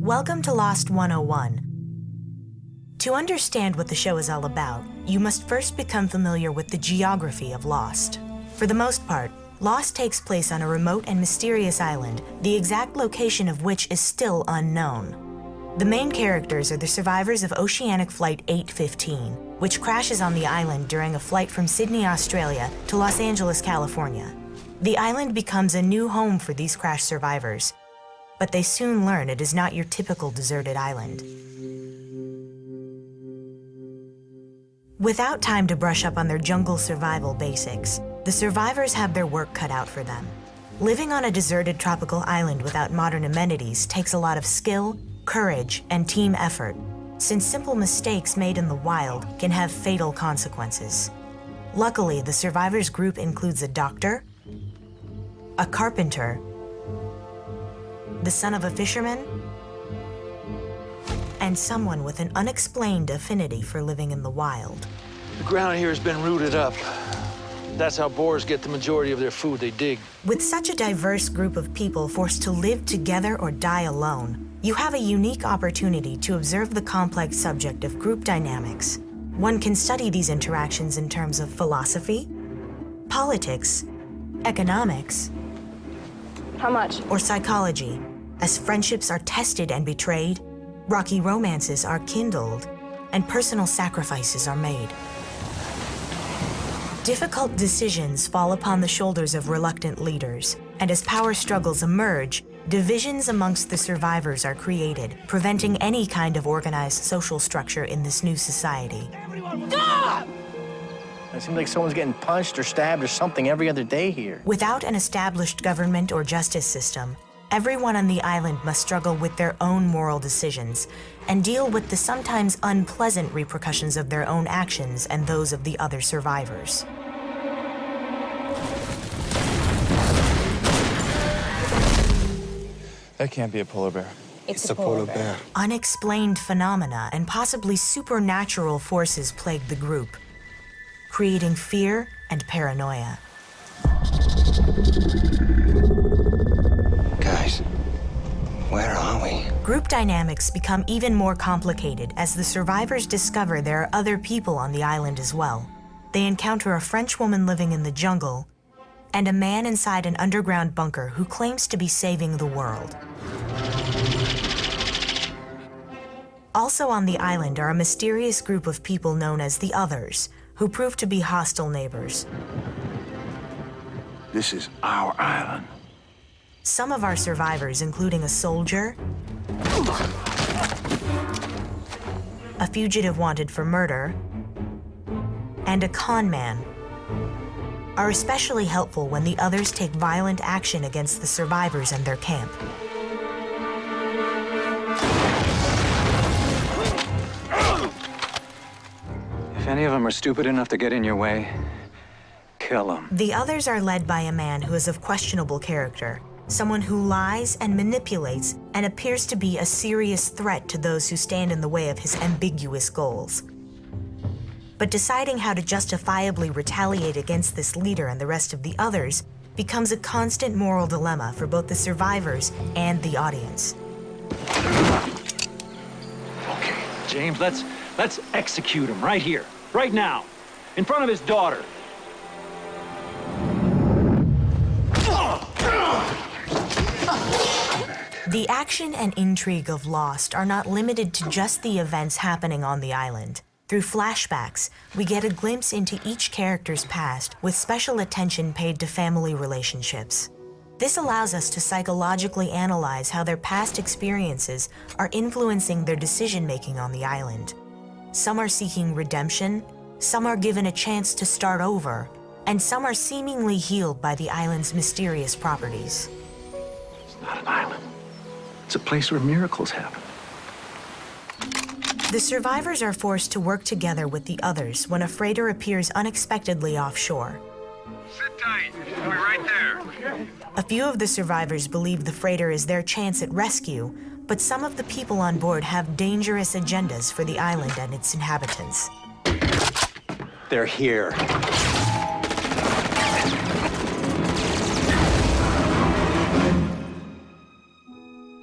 Welcome to Lost 101. To understand what the show is all about, you must first become familiar with the geography of Lost. For the most part, Lost takes place on a remote and mysterious island, the exact location of which is still unknown. The main characters are the survivors of Oceanic Flight 815, which crashes on the island during a flight from Sydney, Australia to Los Angeles, California. The island becomes a new home for these crash survivors, but they soon learn it is not your typical deserted island. Without time to brush up on their jungle survival basics, the survivors have their work cut out for them. Living on a deserted tropical island without modern amenities takes a lot of skill, courage, and team effort, since simple mistakes made in the wild can have fatal consequences. Luckily, the survivors group includes a doctor, a carpenter, the son of a fisherman, and someone with an unexplained affinity for living in the wild. The ground here has been rooted up. That's how boars get the majority of their food. They dig. With such a diverse group of people forced to live together or die alone, you have a unique opportunity to observe the complex subject of group dynamics. One can study these interactions in terms of philosophy, politics, economics, how much? Or psychology, as friendships are tested and betrayed, rocky romances are kindled, and personal sacrifices are made. Difficult decisions fall upon the shoulders of reluctant leaders, and as power struggles emerge, divisions amongst the survivors are created, preventing any kind of organized social structure in this new society. Stop! It seems like someone's getting punched or stabbed or something every other day here. Without an established government or justice system, everyone on the island must struggle with their own moral decisions and deal with the sometimes unpleasant repercussions of their own actions and those of the other survivors. That can't be a polar bear. It's a polar bear. Unexplained phenomena and possibly supernatural forces plague the group, creating fear and paranoia. Guys, where are we? Group dynamics become even more complicated as the survivors discover there are other people on the island as well. They encounter a French woman living in the jungle and a man inside an underground bunker who claims to be saving the world. Also on the island are a mysterious group of people known as the Others, who prove to be hostile neighbors. This is our island. Some of our survivors, including a soldier, a fugitive wanted for murder, and a con man, are especially helpful when the Others take violent action against the survivors and their camp. If any of them are stupid enough to get in your way, kill them. The Others are led by a man who is of questionable character, someone who lies and manipulates and appears to be a serious threat to those who stand in the way of his ambiguous goals. But deciding how to justifiably retaliate against this leader and the rest of the Others becomes a constant moral dilemma for both the survivors and the audience. Okay, James, let's execute him right here, right now, in front of his daughter. The action and intrigue of Lost are not limited to just the events happening on the island. Through flashbacks, we get a glimpse into each character's past with special attention paid to family relationships. This allows us to psychologically analyze how their past experiences are influencing their decision-making on the island. Some are seeking redemption, some are given a chance to start over, and some are seemingly healed by the island's mysterious properties. It's not an island. It's a place where miracles happen. The survivors are forced to work together with the Others when a freighter appears unexpectedly offshore. Sit tight. We're right there. A few of the survivors believe the freighter is their chance at rescue, but some of the people on board have dangerous agendas for the island and its inhabitants. They're here.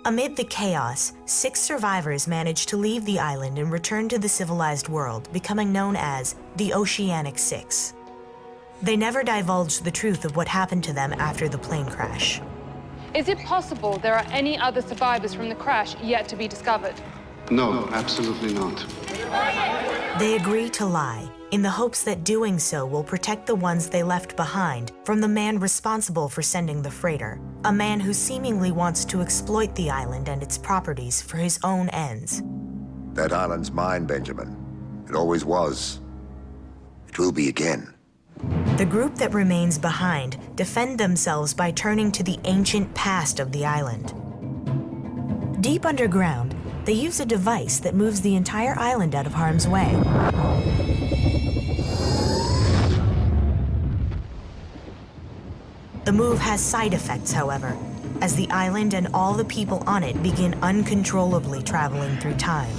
Amid the chaos, 6 survivors managed to leave the island and return to the civilized world, becoming known as the Oceanic Six. They never divulged the truth of what happened to them after the plane crash. Is it possible there are any other survivors from the crash yet to be discovered? No, absolutely not. They agree to lie, in the hopes that doing so will protect the ones they left behind from the man responsible for sending the freighter, a man who seemingly wants to exploit the island and its properties for his own ends. That island's mine, Benjamin. It always was. It will be again. The group that remains behind defend themselves by turning to the ancient past of the island. Deep underground, they use a device that moves the entire island out of harm's way. The move has side effects, however, as the island and all the people on it begin uncontrollably traveling through time.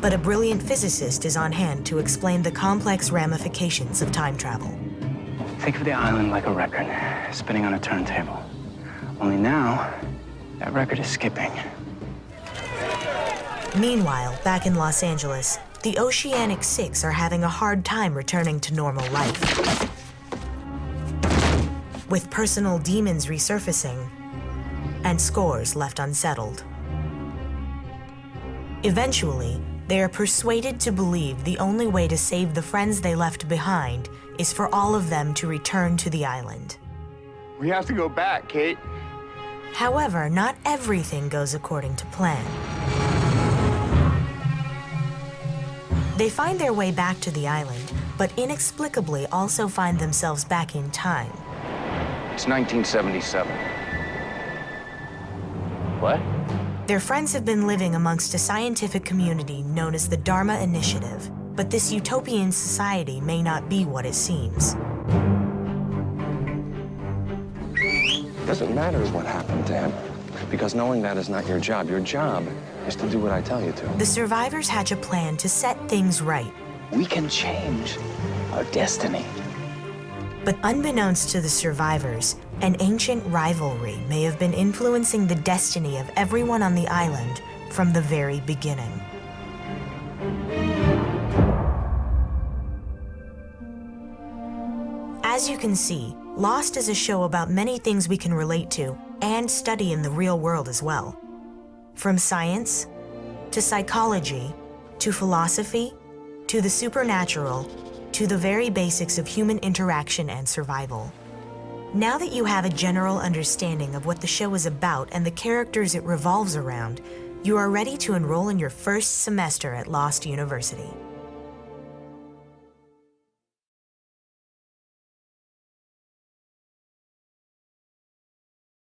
But a brilliant physicist is on hand to explain the complex ramifications of time travel. Think of the island like a record, spinning on a turntable. Only now, that record is skipping. Meanwhile, back in Los Angeles, the Oceanic Six are having a hard time returning to normal life. With personal demons resurfacing and scores left unsettled. Eventually, they are persuaded to believe the only way to save the friends they left behind is for all of them to return to the island. We have to go back, Kate. However, not everything goes according to plan. They find their way back to the island, but inexplicably also find themselves back in time. It's 1977. What? Their friends have been living amongst a scientific community known as the Dharma Initiative, but this utopian society may not be what it seems. It doesn't matter what happened to him, because knowing that is not your job. Your job is to do what I tell you to. The survivors hatch a plan to set things right. We can change our destiny. But unbeknownst to the survivors, an ancient rivalry may have been influencing the destiny of everyone on the island from the very beginning. As you can see, Lost is a show about many things we can relate to and study in the real world as well. From science, to psychology, to philosophy, to the supernatural, to the very basics of human interaction and survival. Now that you have a general understanding of what the show is about and the characters it revolves around, you are ready to enroll in your first semester at Lost University.